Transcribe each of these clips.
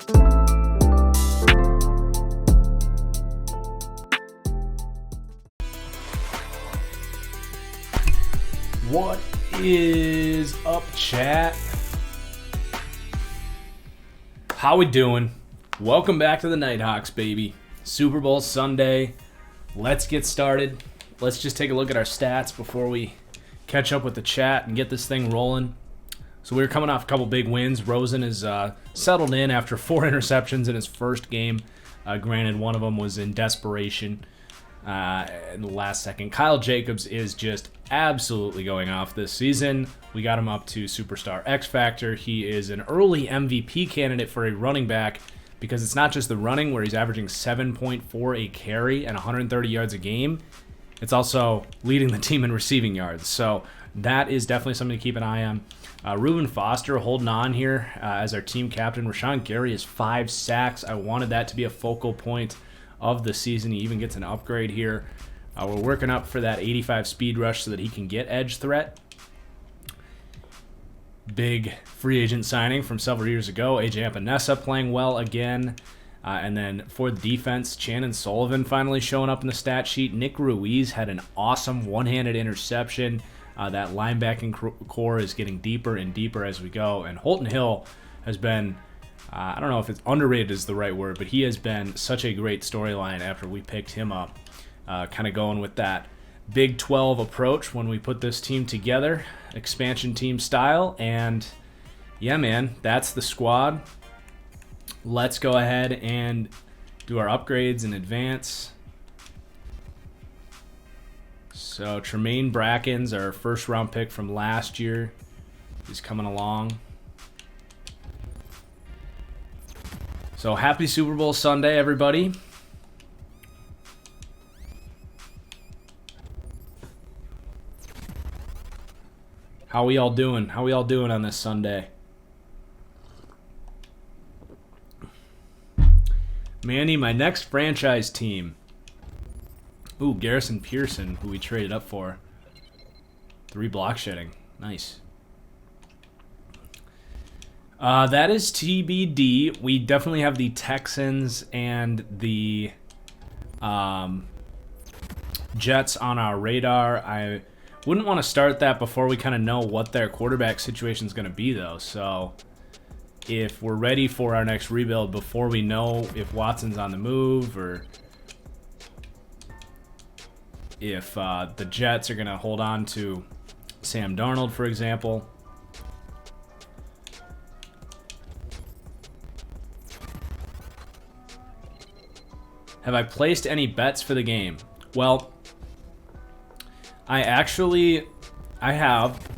What is up, chat? How we doing? Welcome back to the Nighthawks, baby. Super Bowl Sunday. Let's get started. Let's just take a look at our stats before we catch up with the chat and get this thing rolling. So we're coming off a couple big wins. Rosen is settled in after 4 interceptions in his first game. Granted, one of them was in desperation in the last second. Kyle Jacobs is just absolutely going off this season. We got him up to Superstar X Factor. He is an early MVP candidate for a running back because it's not just the running where he's averaging 7.4 a carry and 130 yards a game. It's also leading the team in receiving yards. So that is definitely something to keep an eye on. Reuben Foster holding on here as our team captain. Rashawn Gary is 5 sacks. I wanted that to be a focal point of the season. He even gets an upgrade here. We're working up for that 85 speed rush so that he can get edge threat. Big free agent signing from several years ago. AJ Epinesa playing well again. And then for the defense, Shannon Sullivan finally showing up in the stat sheet. Nick Ruiz had an awesome one-handed interception. That linebacking core is getting deeper and deeper as we go. And Holton Hill has been, I don't know if it's underrated is the right word, but he has been such a great storyline after we picked him up. Kind of going with that Big 12 approach when we put this team together, expansion team style. And yeah, man, that's the squad. Let's go ahead and do our upgrades in advance. So Tremaine Brackens, our first round pick from last year, is coming along. So happy Super Bowl Sunday, everybody. How we all doing? How we all doing on this Sunday? Manny, my next franchise team. Ooh, Garrison Pearson, who we traded up for. 3 block shedding. Nice. That is TBD. We definitely have the Texans and the Jets on our radar. I wouldn't want to start that before we kind of know what their quarterback situation is going to be, though. So if we're ready for our next rebuild before we know if Watson's on the move or if the Jets are going to hold on to Sam Darnold, for example. Have I placed any bets for the game? Well, I have.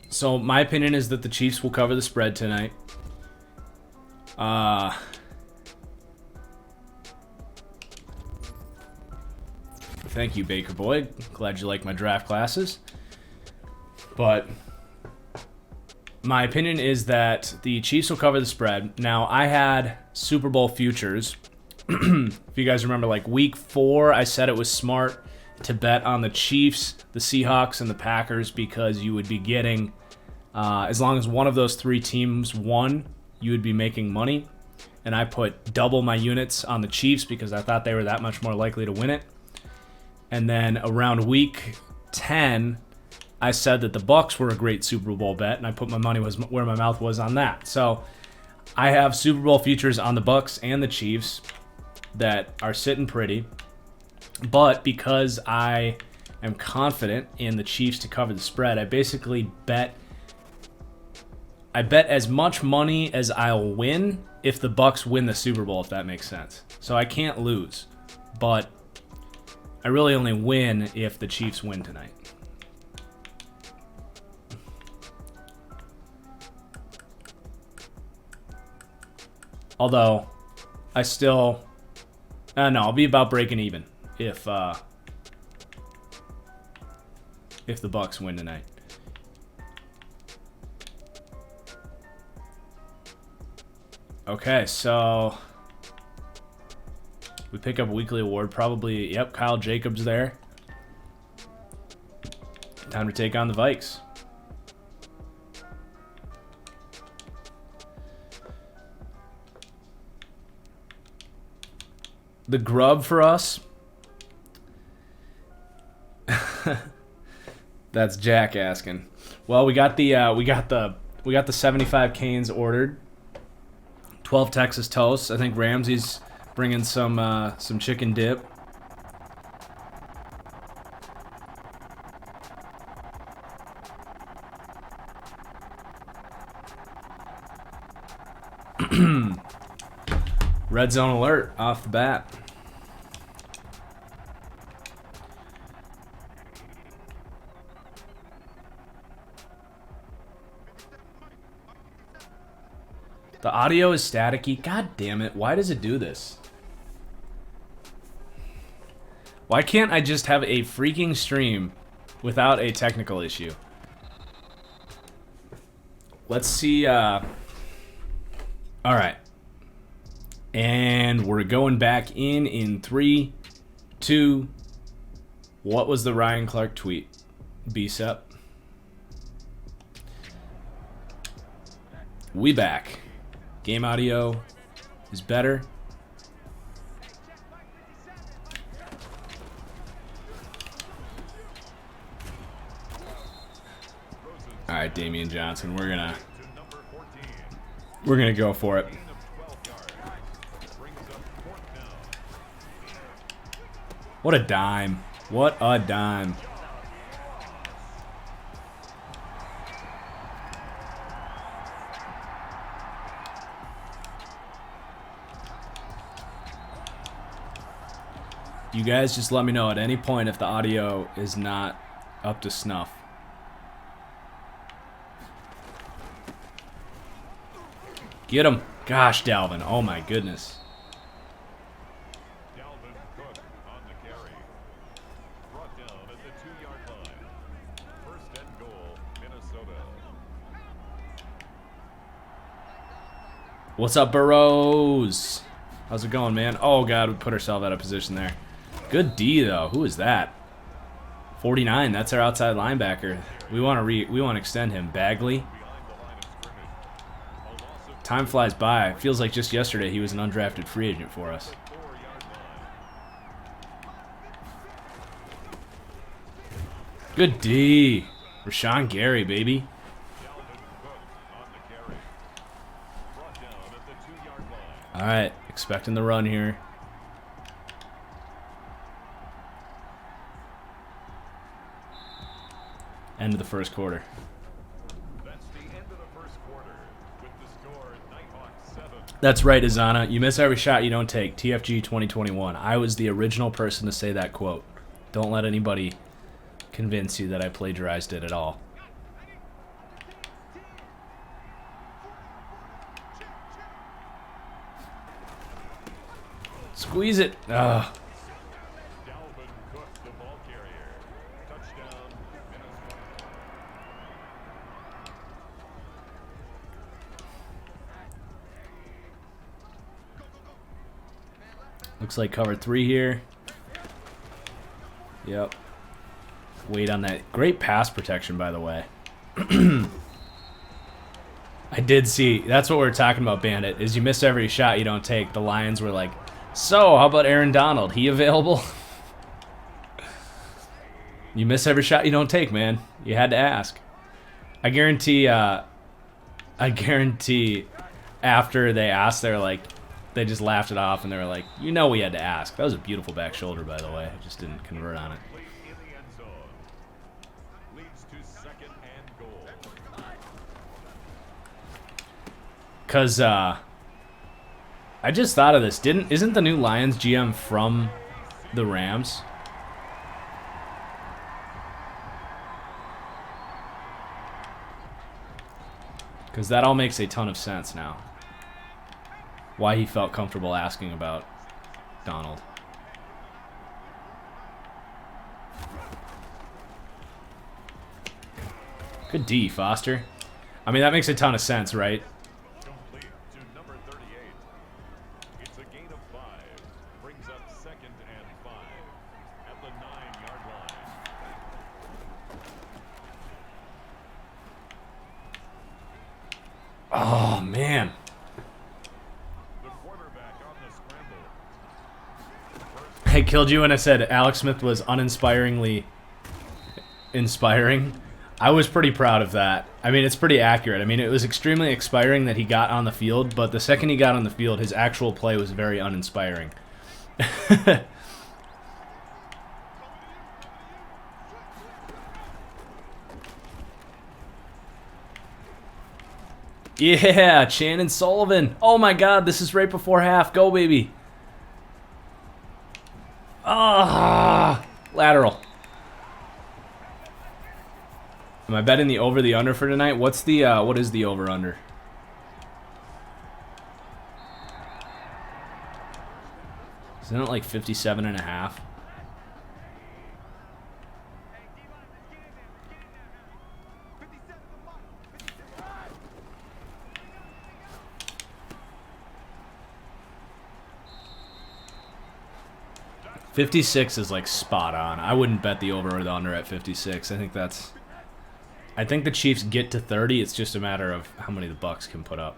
So my opinion is that the Chiefs will cover the spread tonight. Thank you, Baker Boy. Glad you like my draft classes. But my opinion is that the Chiefs will cover the spread. Now, I had Super Bowl futures. If you guys remember, like week 4, I said it was smart to bet on the Chiefs, the Seahawks, and the Packers because you would be getting, as long as one of those 3 teams won, you would be making money. And I put double my units on the Chiefs because I thought they were that much more likely to win it. And then around week 10, I said that the Bucs were a great Super Bowl bet, and I put my money where my mouth was on that. So I have Super Bowl futures on the Bucs and the Chiefs that are sitting pretty. But because I am confident in the Chiefs to cover the spread, I basically bet as much money as I'll win if the Bucs win the Super Bowl, if that makes sense. So I can't lose, but I really only win if the Chiefs win tonight. Although I still no, I'll be about breaking even if the Bucs win tonight. Okay, so we pick up a weekly award, probably, yep, Kyle Jacobs there. Time to take on the Vikes. the grub for us. That's Jack asking. Well, we got the 75 canes ordered. 12 Texas toasts. I think Ramsey's bringing some chicken dip. Red zone alert off the bat. The audio is staticky. God damn it. Why does it do this? Why can't I just have a freaking stream without a technical issue? Let's see. All right. And we're going back in 3, 2. What was the Ryan Clark tweet? BSEP. We back. Game audio is better. All right, Damian Johnson, we're gonna go for it. What a dime. What a dime. You guys just let me know at any point if the audio is not up to snuff. Get him. Gosh, Dalvin. Oh my goodness. Dalvin Cook on the carry. Brought down at the 2-yard line. First and goal, Minnesota. What's up, Burrows? How's it going, man? Oh god, we put ourselves out of position there. Good D though. Who is that? 49. That's our outside linebacker. We want to extend him. Bagley. Time flies by. Feels like just yesterday he was an undrafted free agent for us. Good D. Rashawn Gary, baby. All right, expecting the run here. End of the first quarter. That's the end of the first quarter with the score Nighthawks 7. That's right, Azana. You miss every shot you don't take. TFG 2021. I was the original person to say that quote. Don't let anybody convince you that I plagiarized it at all. Squeeze it. Ugh. Dalvin Cook, the ball carrier. Touchdown, Minnesota. Looks like cover 3 here. Yep. Wait on that. Great pass protection, by the way. I did see. That's what we're talking about, Bandit, is you miss every shot you don't take. The Lions were like, so, how about Aaron Donald? He available? You miss every shot you don't take, man. You had to ask. I guarantee after they asked, they're like, they just laughed it off and they were like, you know we had to ask. That was a beautiful back shoulder, by the way. I just didn't convert on it. In the end zone. Leads to second and goal. Cause I just thought of this. Isn't the new Lions GM from the Rams? Because that all makes a ton of sense now. Why he felt comfortable asking about Donald. Good D, Foster. I mean, that makes a ton of sense, right? Complete to number 38. It's a gain of 5. Brings up second and 5 at the 9-yard line. Oh, man. The quarterback on the scramble. I killed you when I said Alex Smith was uninspiringly inspiring. I was pretty proud of that. I mean, it's pretty accurate. I mean, it was extremely inspiring that he got on the field, but the second he got on the field, his actual play was very uninspiring. Yeah, Shannon Sullivan. Oh my god, this is right before half. Go, baby. Ah, lateral. Am I betting the over the under for tonight? What is the over under? Isn't it like 57.5? $56 is like spot on. I wouldn't bet the over or the under at 56. I think the Chiefs get to 30. It's just a matter of how many the Bucks can put up.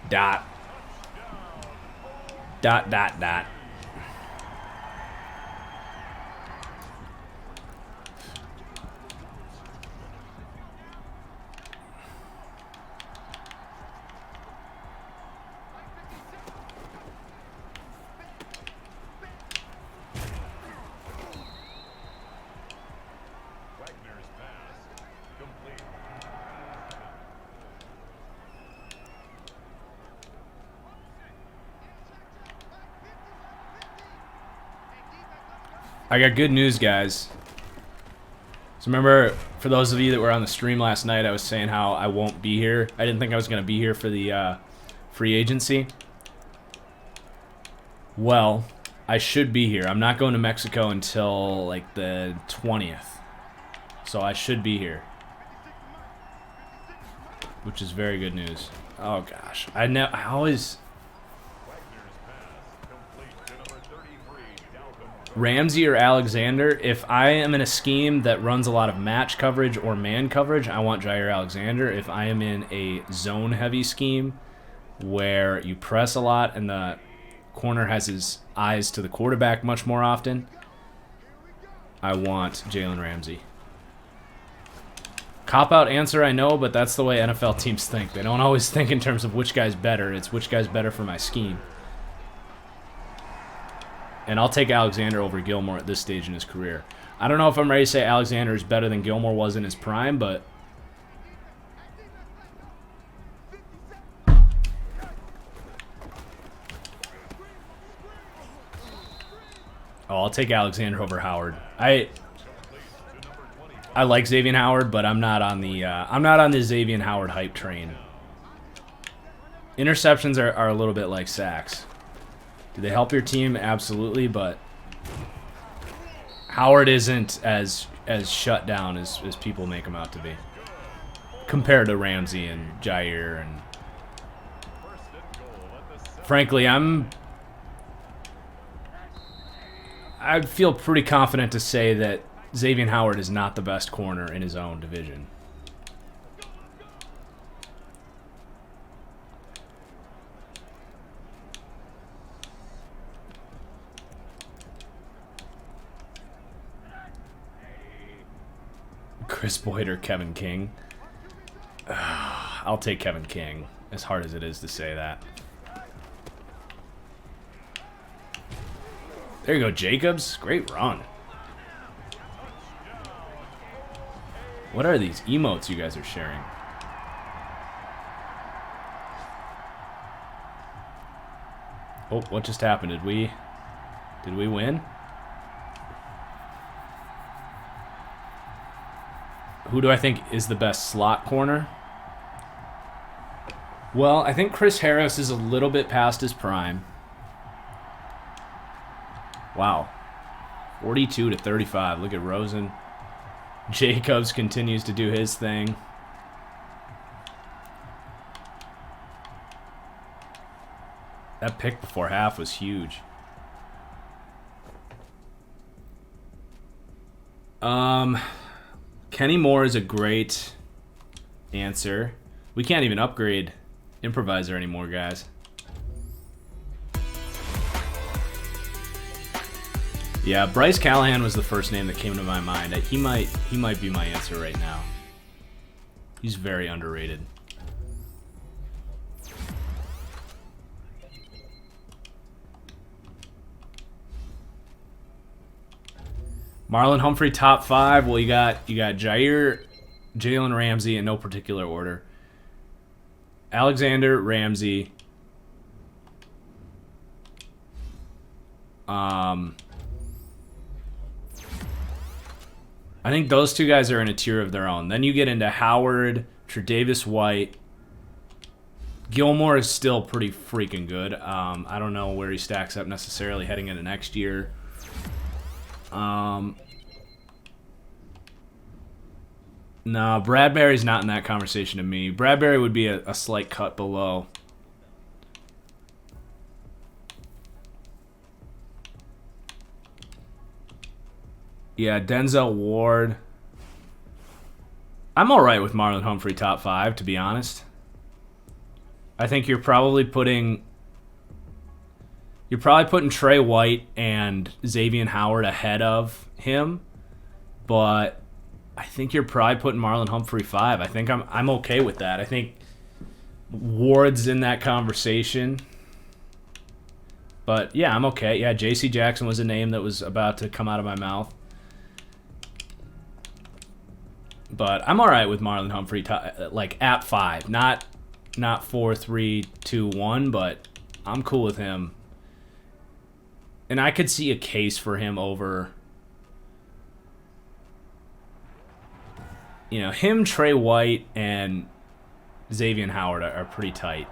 Dot. Dot, dot, dot. I got good news, guys. So remember, for those of you that were on the stream last night, I was saying how I won't be here. I didn't think I was going to be here for the free agency. Well, I should be here. I'm not going to Mexico until like the 20th. So I should be here. Which is very good news. Oh gosh. I always... Ramsey or Alexander, if I am in a scheme that runs a lot of match coverage or man coverage, I want Jair Alexander. If I am in a zone-heavy scheme where you press a lot and the corner has his eyes to the quarterback much more often, I want Jalen Ramsey. Cop-out answer, I know, but that's the way NFL teams think. They don't always think in terms of which guy's better. It's which guy's better for my scheme. And I'll take Alexander over Gilmore at this stage in his career. I don't know if I'm ready to say Alexander is better than Gilmore was in his prime, but... Oh, I'll take Alexander over Howard. I like Xavier Howard, but I'm not on the Xavier Howard hype train. Interceptions are a little bit like sacks. Do they help your team? Absolutely, but Howard isn't as shut down as people make him out to be. Compared to Ramsey and Jair and... Frankly, I feel pretty confident to say that Xavier Howard is not the best corner in his own division. Chris Boyd or Kevin King? I'll take Kevin King, as hard as it is to say that. There you go, Jacobs. Great run. What are these emotes you guys are sharing? Oh, what just happened? Did we win? Who do I think is the best slot corner? Well, I think Chris Harris is a little bit past his prime. Wow. 42-35. Look at Rosen. Jacobs continues to do his thing. That pick before half was huge. Kenny Moore is a great answer. We can't even upgrade improviser anymore, guys. Yeah, Bryce Callahan was the first name that came to my mind. He might be my answer right now. He's very underrated. Marlon Humphrey top 5. Well, you got Jair, Jalen Ramsey in no particular order. Alexander Ramsey. I think those two guys are in a tier of their own. Then you get into Howard, Tre'Davious White. Gilmore is still pretty freaking good. I don't know where he stacks up necessarily heading into next year. No, Bradbury's not in that conversation to me. Bradbury would be a slight cut below. Yeah, Denzel Ward. I'm all right with Marlon Humphrey top 5, to be honest. I think you're probably putting Trey White and Xavier Howard ahead of him, but I think you're probably putting Marlon Humphrey 5. I think I'm okay with that. I think Ward's in that conversation. But yeah, I'm okay. Yeah, J.C. Jackson was a name that was about to come out of my mouth. But I'm all right with Marlon Humphrey, like at 5, not 4, 3, 2, 1, but I'm cool with him. And I could see a case for him over, him, Trey White, and Xavier Howard are pretty tight.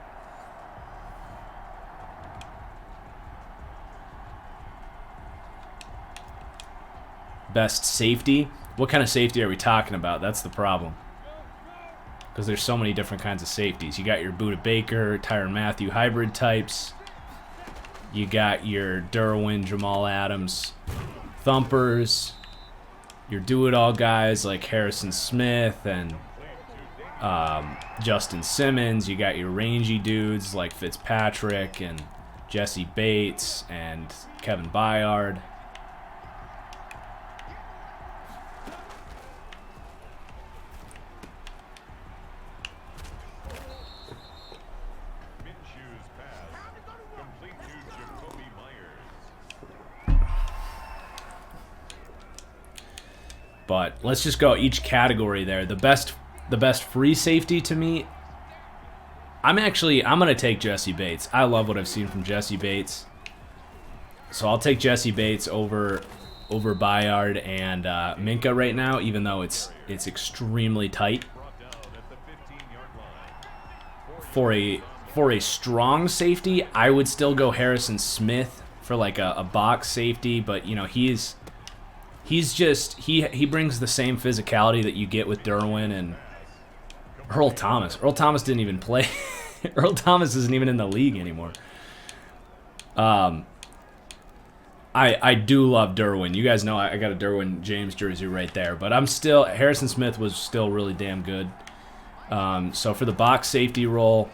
Best safety. What kind of safety are we talking about? That's the problem. Because there's so many different kinds of safeties. You got your Budda Baker, Tyrann Mathieu hybrid types. You got your Derwin, Jamal Adams thumpers. Your do-it-all guys like Harrison Smith and Justin Simmons. You got your rangy dudes like Fitzpatrick and Jesse Bates and Kevin Byard. But let's just go each category there. The best free safety to me, I'm going to take Jesse Bates. I love what I've seen from Jesse Bates. So I'll take Jesse Bates over Byard and Minka right now, even though it's extremely tight. For a strong safety, I would still go Harrison Smith for like a box safety, but he brings the same physicality that you get with Derwin and Earl Thomas. Earl Thomas didn't even play. Earl Thomas isn't even in the league anymore. I do love Derwin. You guys know I got a Derwin James jersey right there, but Harrison Smith was still really damn good. So for the box safety role,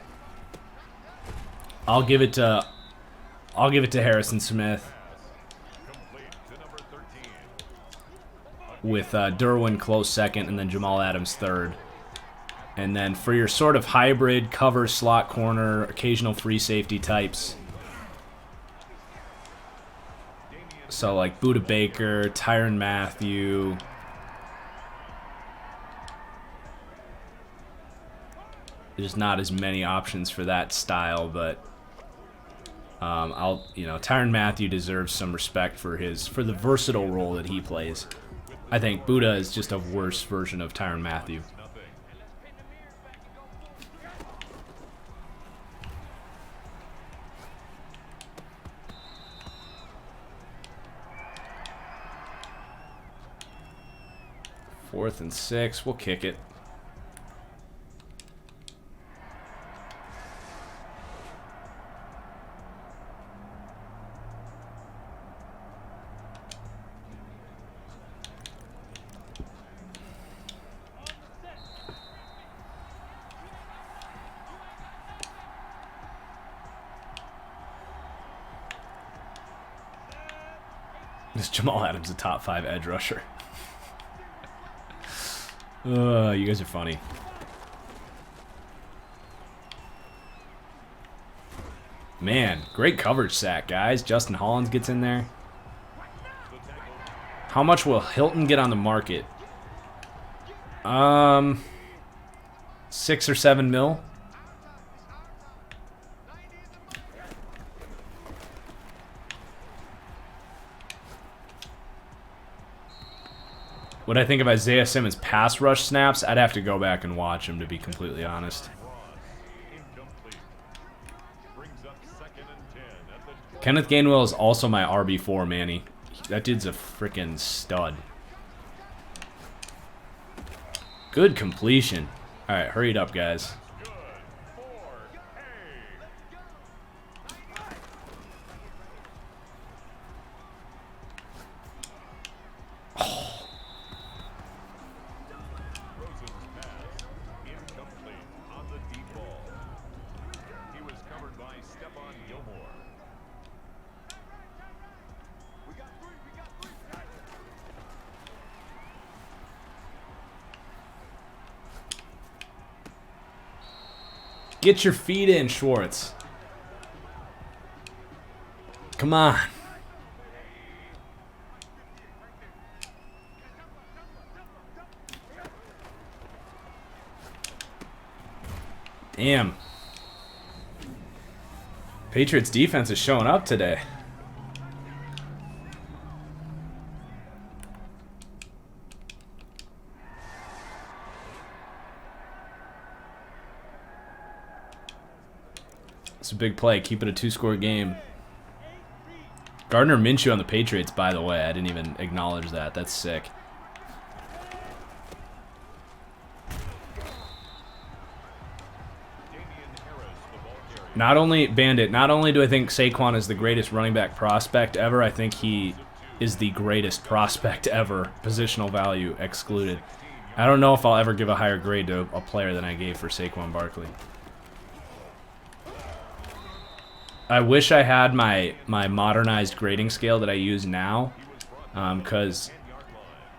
I'll give it to Harrison Smith, with Derwin close second, and then Jamal Adams third. And then for your sort of hybrid cover, slot corner, occasional free safety types, so like Budda Baker, Tyrann Mathieu, there's not as many options for that style, but Tyrann Mathieu deserves some respect for the versatile role that he plays. I think Budda is just a worse version of Tyrann Mathieu. Fourth and 6, we'll kick it. Is Jamal Adams a top 5 edge rusher? You guys are funny. Man, great coverage sack, guys. Justin Hollins gets in there. How much will Hilton get on the market? 6 or 7 mil. What I think of Isaiah Simmons' pass rush snaps, I'd have to go back and watch him, to be completely honest. Kenneth Gainwell is also my RB4, Manny. That dude's a freaking stud. Good completion. All right, hurry it up, guys. Get your feet in, Schwartz. Come on. Damn. Patriots defense is showing up today. It's a big play. Keep it a 2-score game. Gardner Minshew on the Patriots, by the way. I didn't even acknowledge that. That's sick. Not only, Bandit, not only do I think Saquon is the greatest running back prospect ever, I think he is the greatest prospect ever, positional value excluded. I don't know if I'll ever give a higher grade to a player than I gave for Saquon Barkley. I wish I had my modernized grading scale that I use now, because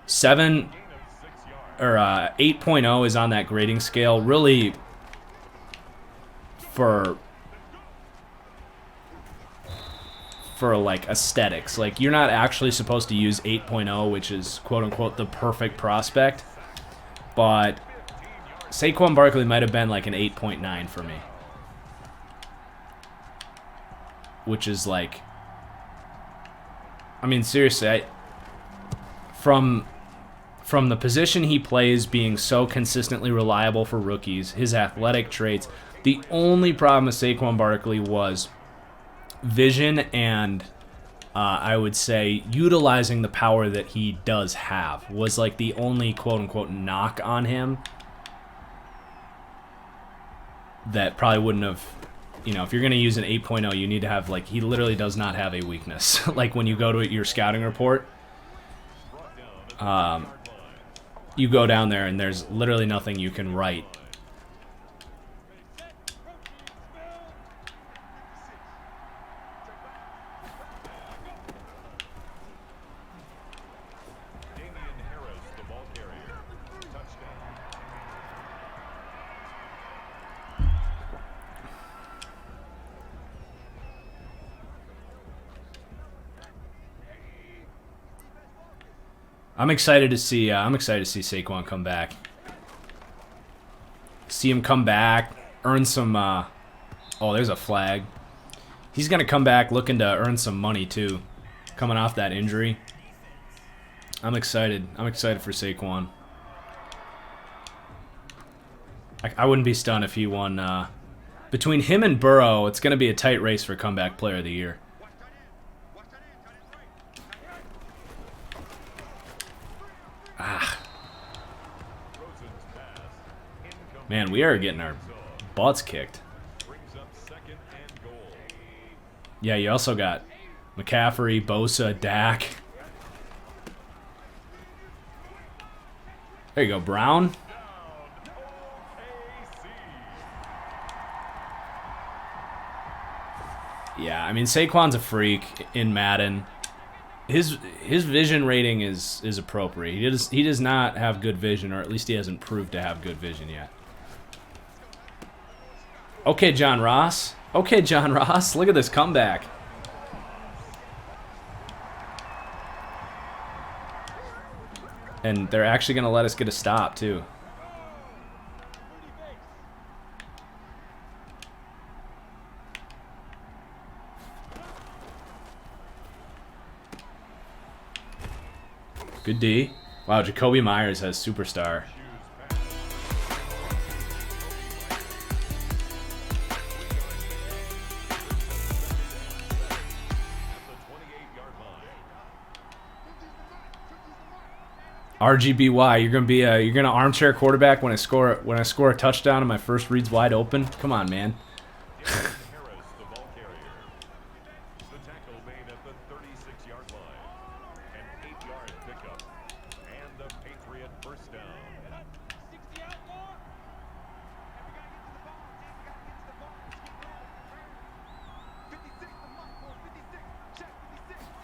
8.0 is on that grading scale really for like aesthetics. Like, you're not actually supposed to use 8.0, which is quote unquote the perfect prospect, but Saquon Barkley might have been like an 8.9 for me. Which is like, I mean, seriously, from the position he plays being so consistently reliable for rookies, his athletic traits, the only problem with Saquon Barkley was vision and I would say utilizing the power that he does have was like the only quote-unquote knock on him that probably wouldn't have. You know, if you're going to use an 8.0, you need to have, like, he literally does not have a weakness. Like, when you go to your scouting report, you go down there and there's literally nothing you can write. I'm excited to see Saquon come back. See him come back, earn some oh, there's a flag. He's going to come back looking to earn some money too, coming off that injury. I'm excited. I'm excited for Saquon. I wouldn't be stunned if he won. Between him and Burrow, it's going to be a tight race for comeback player of the year. Man, we are getting our butts kicked. Yeah, you also got McCaffrey, Bosa, Dak. There you go, Brown. Yeah, I mean, Saquon's a freak in Madden. his vision rating is appropriate. He does not have good vision, or at least he hasn't proved to have good vision yet. Okay, John Ross. Okay, John Ross. Look at this comeback. And they're actually going to let us get a stop, too. Good D. Wow, Jacoby Myers has superstar. RGBY, you're gonna armchair quarterback when I score a touchdown and my first read's wide open. Come on, man.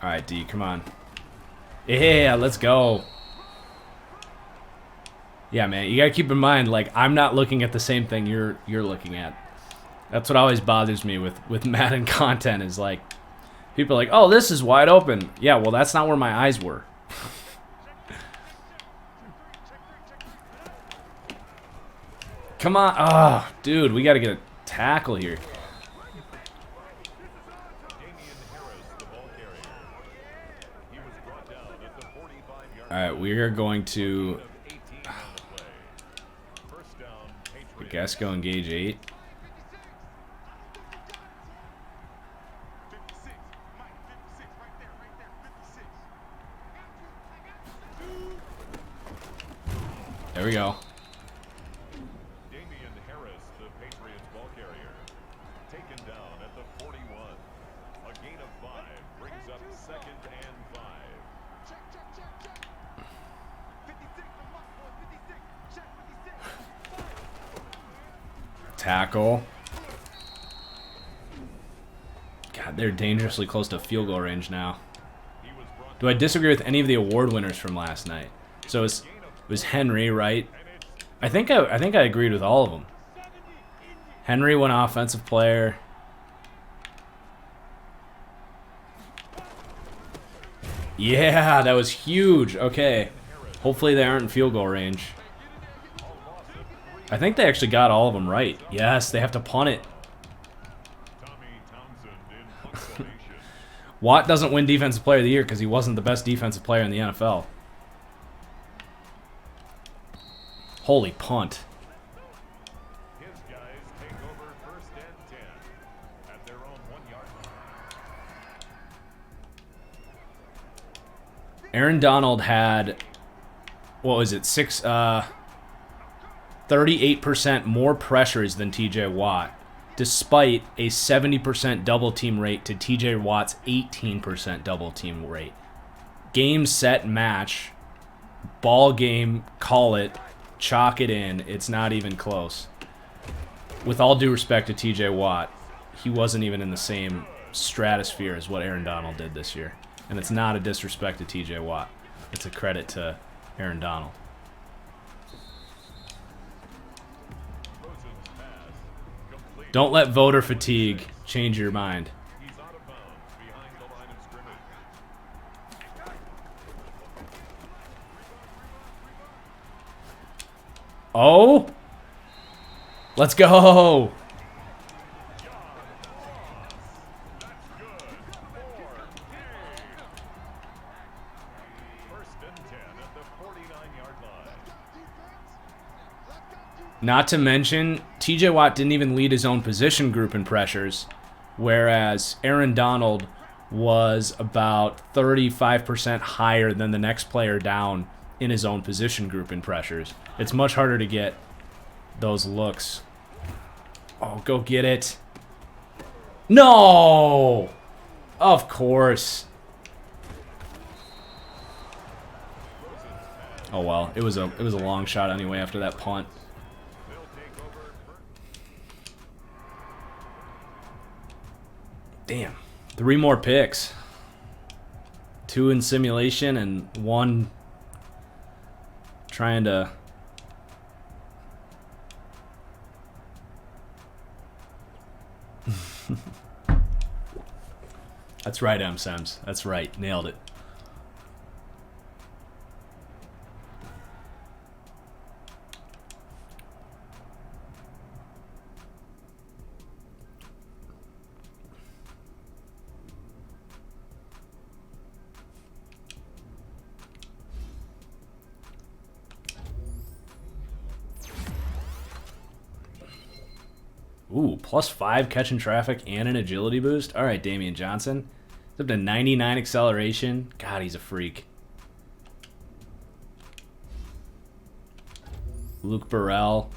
All right, D, come on. Yeah, let's go. Yeah, man, you gotta keep in mind, like, I'm not looking at the same thing you're looking at. That's what always bothers me with Madden content is, like, people are like, oh, this is wide open. Yeah, well, that's not where my eyes were. Come on. Oh, dude, we gotta get a tackle here. All right, we are going to... I guess go engage 8. There we go. Harris, the Patriots ball carrier, taken down at the 41. A gain of 5 brings up 2nd and 5. Tackle. God, they're dangerously close to field goal range now. Do I disagree with any of the award winners from last night? So it was Henry, right? I think I agreed with all of them. Henry won offensive player. Yeah, that was huge. Okay. Hopefully they aren't in field goal range. I think they actually got all of them right. Yes, they have to punt it. Watt doesn't win Defensive Player of the Year because he wasn't the best defensive player in the NFL. Holy punt. His guys take over 1st and 10 at their own 1-yard line. Aaron Donald had, what was it, 38% more pressures than TJ Watt, despite a 70% double team rate to TJ Watt's 18% double team rate. Game, set, match, ball game, call it, chalk it in. It's not even close. With all due respect to TJ Watt, he wasn't even in the same stratosphere as what Aaron Donald did this year. And it's not a disrespect to TJ Watt. It's a credit to Aaron Donald. Don't let voter fatigue change your mind. He's out of bounds behind the line of scrimmage. Oh! Let's go! Not to mention, TJ Watt didn't even lead his own position group in pressures, whereas Aaron Donald was about 35% higher than the next player down in his own position group in pressures. It's much harder to get those looks. Oh, go get it. No! Of course. Oh well, it was a long shot anyway after that punt. Damn. 3 more picks. 2 in simulation and 1 trying to... That's right, M. Sems. That's right. Nailed it. Ooh, +5 catching traffic and an agility boost. All right, Damian Johnson. He's up to 99 acceleration. God, he's a freak. Luke Burrell.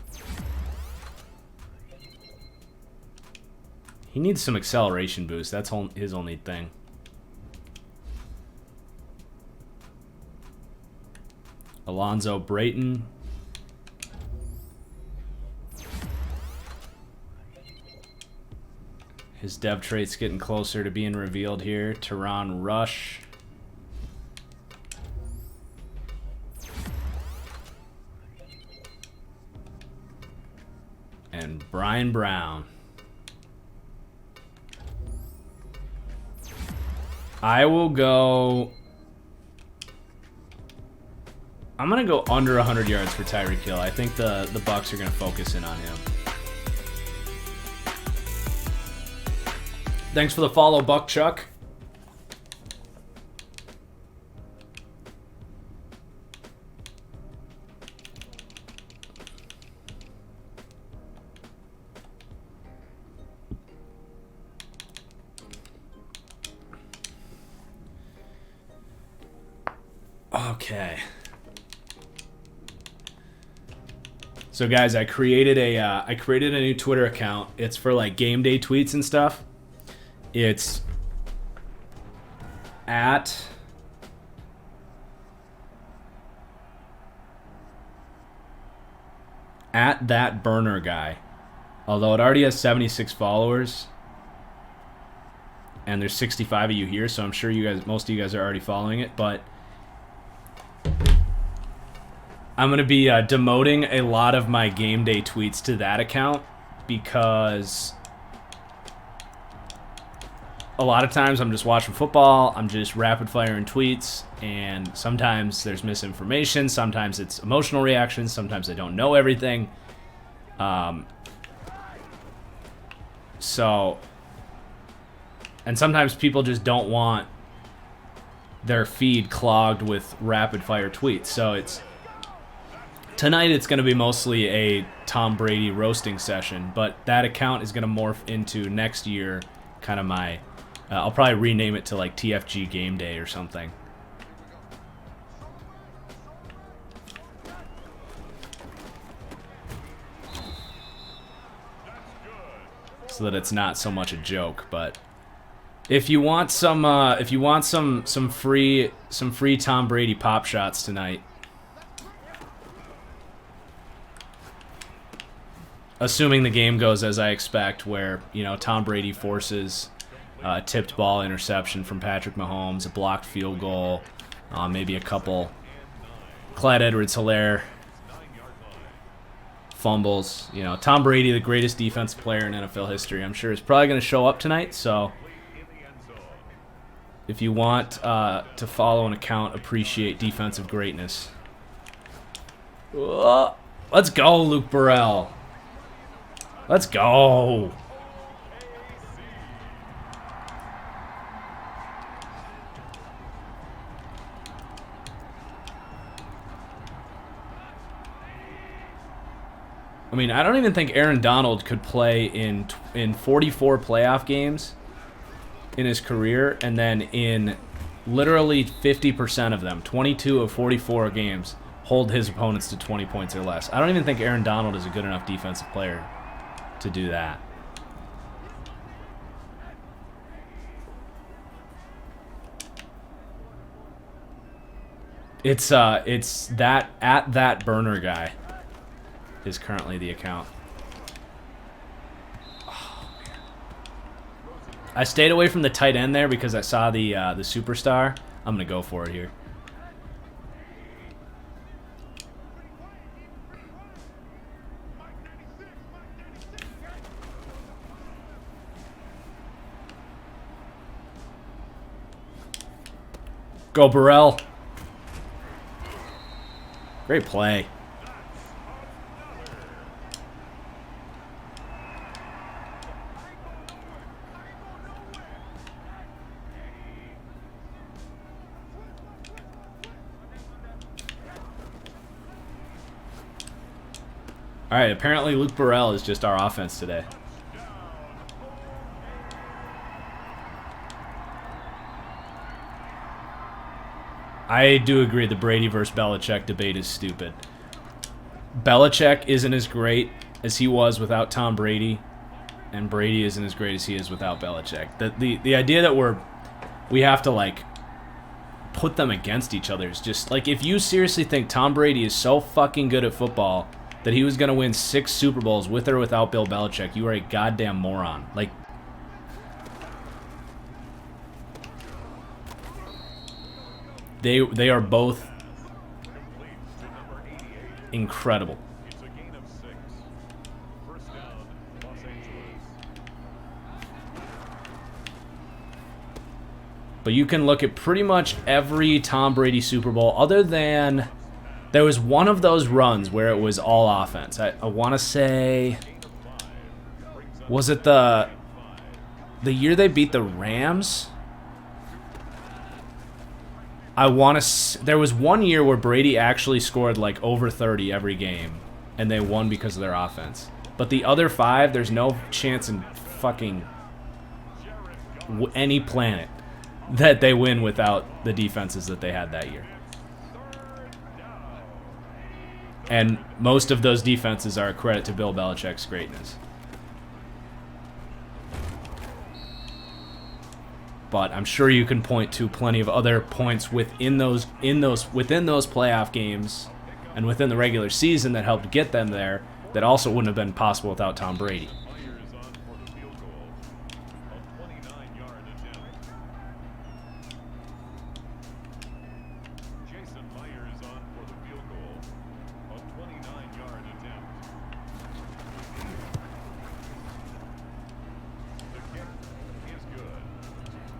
He needs some acceleration boost. That's his only thing. Alonzo Brayton. His dev trait's getting closer to being revealed here. Teron Rush. And Brian Brown. I will go... I'm going to go under 100 yards for Tyreek Hill. I think the Bucs are going to focus in on him. Thanks for the follow, Buck Chuck. Okay. So guys, I created a new Twitter account. It's for like game day tweets and stuff. It's at that burner guy. Although it already has 76 followers. And there's 65 of you here, so I'm sure most of you guys are already following it, but I'm going to be demoting a lot of my game day tweets to that account because a lot of times I'm just watching football, I'm just rapid firing tweets, and sometimes there's misinformation, sometimes it's emotional reactions, sometimes I don't know everything. And sometimes people just don't want their feed clogged with rapid fire tweets. So tonight it's going to be mostly a Tom Brady roasting session, but that account is going to morph into next year kind of my... I'll probably rename it to like TFG Game Day or something. So that it's not so much a joke, but if you want some free Tom Brady pop shots tonight, assuming the game goes as I expect, where Tom Brady forces a tipped ball interception from Patrick Mahomes, a blocked field goal, maybe a couple Clyde Edwards-Helaire fumbles. Tom Brady, the greatest defensive player in NFL history, I'm sure is probably going to show up tonight. So if you want to follow an account, appreciate defensive greatness. Let's go, Luke Burrell. Let's go. I mean, I don't even think Aaron Donald could play in 44 playoff games in his career, and then in literally 50% of them, 22 of 44 games, hold his opponents to 20 points or less. I don't even think Aaron Donald is a good enough defensive player to do that. It's that at that burner guy is currently the account. Oh, man. I stayed away from the tight end there because I saw the superstar. I'm going to go for it here. Go, Burrell. Great play. All right, apparently Luke Burrell is just our offense today. I do agree the Brady versus Belichick debate is stupid. Belichick isn't as great as he was without Tom Brady, and Brady isn't as great as he is without Belichick. The idea that we have to like put them against each other is just like, if you seriously think Tom Brady is so fucking good at football that he was going to win 6 Super Bowls with or without Bill Belichick, you are a goddamn moron. Like, they are both incredible. It's a gain of 6. First down, Los Angeles. But you can look at pretty much every Tom Brady Super Bowl other than there was one of those runs where it was all offense. I want to say, was it the year they beat the Rams? There was one year where Brady actually scored like over 30 every game, and they won because of their offense. But the other 5, there's no chance in fucking any planet that they win without the defenses that they had that year. And most of those defenses are a credit to Bill Belichick's greatness. But I'm sure you can point to plenty of other points within those playoff games and within the regular season that helped get them there that also wouldn't have been possible without Tom Brady. Myers on for the field goal. A 29-yard attempt. Jason Myers on for the field goal. A 29-yard attempt. The kick is good.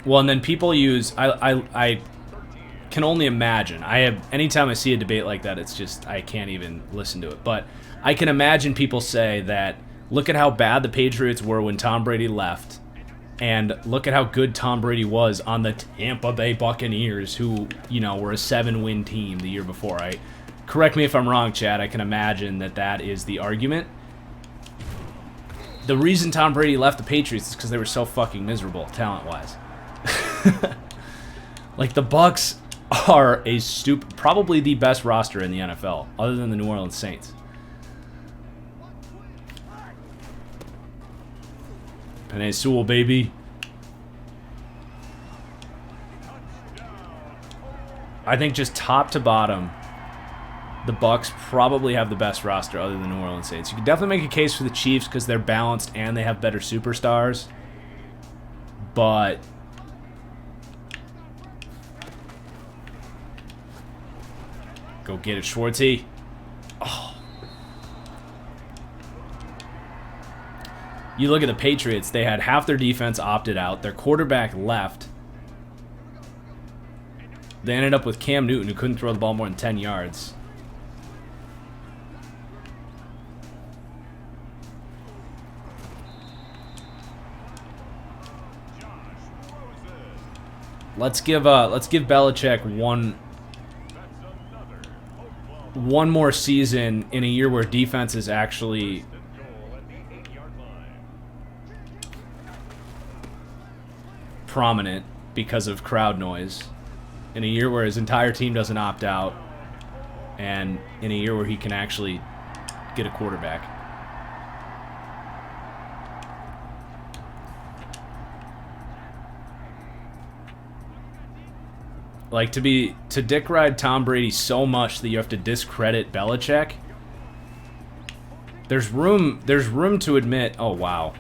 Well, and then people use I can only imagine. Anytime I see a debate like that, it's just I can't even listen to it. But I can imagine people say that look at how bad the Patriots were when Tom Brady left, and look at how good Tom Brady was on the Tampa Bay Buccaneers, who, you know, were a 7-win team the year before. Correct me if I'm wrong, Chad. I can imagine that is the argument. The reason Tom Brady left the Patriots is because they were so fucking miserable, talent-wise. Like, the Bucs are probably the best roster in the NFL, other than the New Orleans Saints. Penei Sewell, baby. I think just top to bottom, the Bucs probably have the best roster other than the New Orleans Saints. You could definitely make a case for the Chiefs because they're balanced and they have better superstars. But go get it, Schwartzy. Oh. You look at the Patriots, they had half their defense opted out. Their quarterback left. They ended up with Cam Newton, who couldn't throw the ball more than 10 yards. Let's give Belichick one more season in a year where defense is actually prominent because of crowd noise. In a year where his entire team doesn't opt out, and in a year where he can actually get a quarterback. Like, to dick ride Tom Brady so much that you have to discredit Belichick. There's room to admit, oh wow.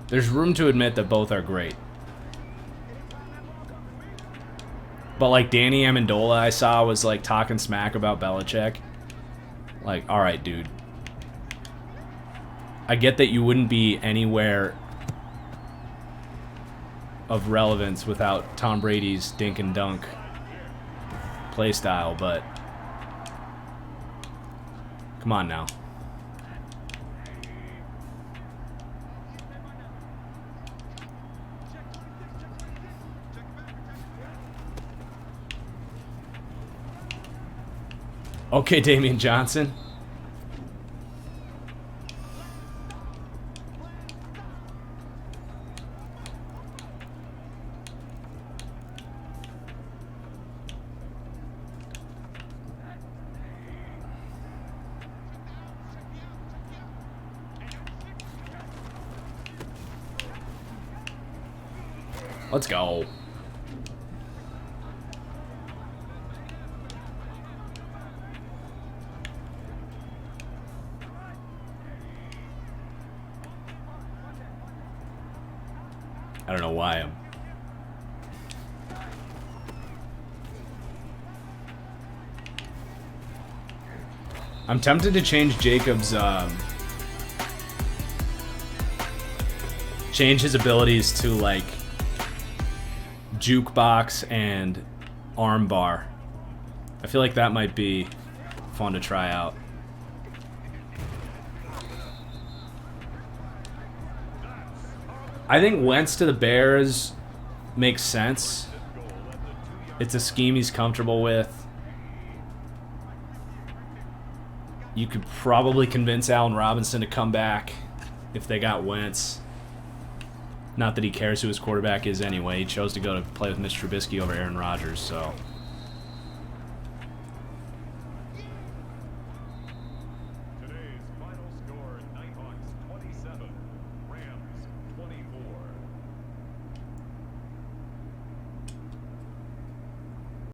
There's room to admit that both are great. But like Danny Amendola, I saw was like talking smack about Belichick. Like, all right, dude. I get that you wouldn't be anywhere of relevance without Tom Brady's dink and dunk play style, but come on now. Okay, Damian Johnson. Let's go. I don't know why I'm tempted to change Jacob's change his abilities to like jukebox and armbar. I feel like that might be fun to try out. I think Wentz to the Bears makes sense. It's a scheme he's comfortable with. You could probably convince Allen Robinson to come back if they got Wentz. Not that he cares who his quarterback is anyway. He chose to go to play with Mitch Trubisky over Aaron Rodgers, so